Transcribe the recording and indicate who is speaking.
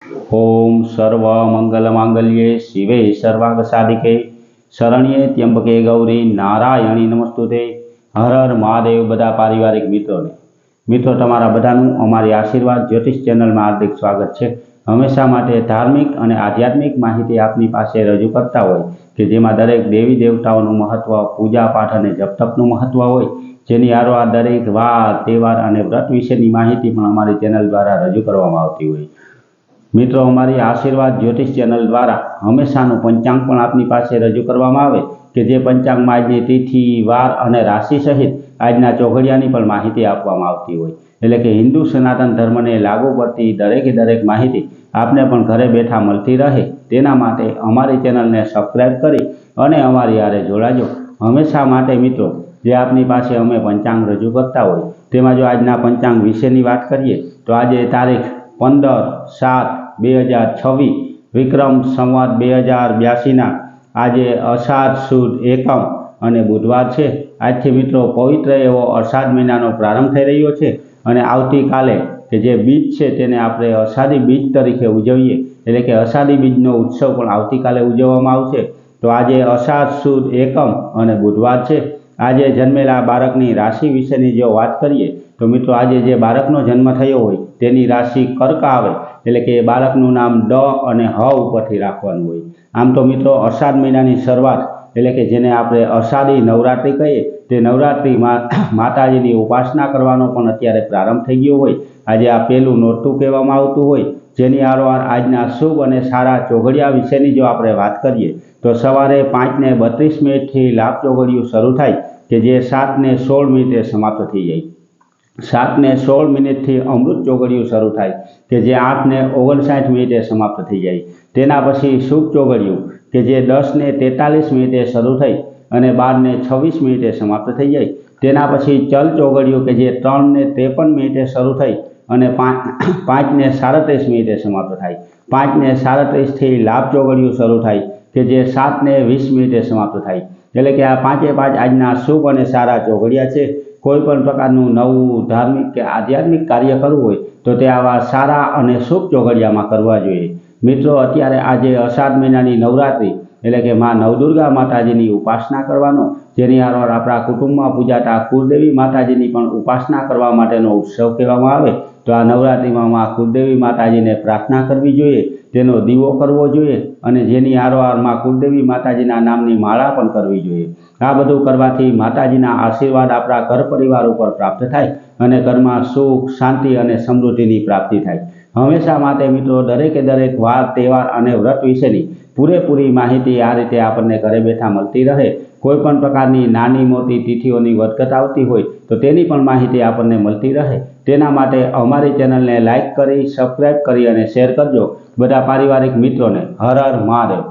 Speaker 1: ओम सर्व मंगल मांगल्ये शिवे सर्वार्थ साधिके शरण्ये त्र्यंबके गौरी नारायणी नमस्तुते। हर हर महादेव। बधा पारिवारिक मित्रों तमारा बधानुं अमारी आशीर्वाद ज्योतिष चेनल में हार्दिक स्वागत है। हमेशा माटे धार्मिक और आध्यात्मिक माहिती आपनी पासे रजू करता होय कि जेमां दरेक देवी देवताओनुं महत्व, पूजा पाठ और जप तपनुं महत्व होय, जेनी आरोहार दरेक वार तहेवार और व्रत विशेनी माहिती पण अमारी चेनल द्वारा रजू करवामां आवती होय। मित्रों अमारी आशीर्वाद ज्योतिष चेनल द्वारा हमेशानु पंचांग पण आपनी पासे रजू करवामां आवे कि जे पंचांग में आजनी तिथि, वार और राशि सहित आजना चौघड़ियानी पण माहिती आपवामां आवती होय। एटले कि हिंदू सनातन धर्म ने लागू पड़ती दरेके दरेक माहिती आपने पण घरे बैठा मळती रहे तेना माटे अमारी चेनल ने सब्सक्राइब करी अने अमारी हारे जोड़ाजो। हमेशा माटे मित्रों जे आपनी पासे अमे पंचांग रजू करता होय तेमां जो आजना पंचांग विशेनी वात करीए तो आज तारीख 15/7/2026 विक्रम संवत 2082 आज अषाढ़ सुद एकम और बुधवार है। आज थी मित्रों पवित्र एवो अषाढ़ महीना प्रारंभ थई रह्यो छे अने आवती काले के जे बीज है तेने आपणे अषाढ़ी बीज तरीके उजवीए एटले के अषाढ़ी बीजनो उत्सव पण आवती काले उजववामां आवशे। तो आज अषाढ़ सुद एकम और बुधवार है। आज जन्मेला बाळकनी राशि विशेनी जो बात करिए तो मित्रों आज जे बाळकनो जन्म थयो होय तेनी राशि कर्क आवे एटले के बाळकनुं नाम ड अने ह उपरथी राखवानुं होय। आम तो मित्रों अषाढ़ महीनानी शरूआत एटले के जेने आपणे अषाढ़ी नवरात्रि कहीए ते नवरात्रि माताजीनी उपासना करवानो पण अत्यारे प्रारंभ थई गयो होय। आज आ पहेलुं नोरतुं कहेवामां आवतुं होय जेनी आरोहार आजना शुभ अने सारा चौघड़िया विशेनी जो आपणे वात करीए तो सवारे 5:32 थी लाभ चौघड़ियुं शरू थाय कि जे 7:16 समाप्त थई जाय। 7:16 थी अमृत चौघड़ियुं शरू थाय कि जे 8:59 समाप्त थई जाय। तेना पछी शुभ चौघड़ियुं कि जे 10:43 शरू थई अने 12:26 समाप्त थई जाय। तेना पछी चल चौघड़ियुं कि जे 3:53 शरू थई अने 5:37 समाप्त थाय। 5:37 थी लाभ चौघड़ियुं शरू थाय कि जे 7:20 समाप्त थाय। एटले कि आ पांचे पांच आजना शुभ और सारा चौघड़िया है। कोईपण प्रकारनुं नवुं धार्मिक के आध्यात्मिक कार्य करवुं होय तो ते आवा सारा और शुभ चौघड़ियामां करवा जोईए। मित्रों अत्यारे आज अषाढ़ महीनानी नवरात्रि एटले कि मां नवदुर्गा माताजीनी उपासना करवानो जेनी हारोहार आपणा कुटुंबमां पूजाता कुलदेवी माताजीनी पण उपासना करवा माटेनो उत्सव कहेवामां आवे। तो आ नवरात्रिमां मां कुलदेवी माताजीने प्रार्थना करवी जोईए, तेनो दीवो करवो जोईए अने जेनी हारोहार मां कुलदेवी माताजीना नामनी माळा पण करवी जोईए। आ बधुं करवाथी माताजीना आशीर्वाद आपणा घर परिवार उपर प्राप्त थाय अने घरमां सुख शांति अने समृद्धिनी प्राप्ति थाय। हमेशा माटे मित्रों दरेके दरेक वार तहेवार अने व्रत विशेनी पूरेपूरी माहिती आ रीते आपणे घरे बैठा मळती रहे। कोईपण प्रकारनी नानी मोटी तिथिओनी वधघट आवती होय तो तेनी पण माहिती आपणे मळती रहे तेना माटे अमारी चेनलने लाइक करी, सब्सक्राइब करी अने शेर करजो। बधा पारिवारिक मित्रों ने हर हर महादेव।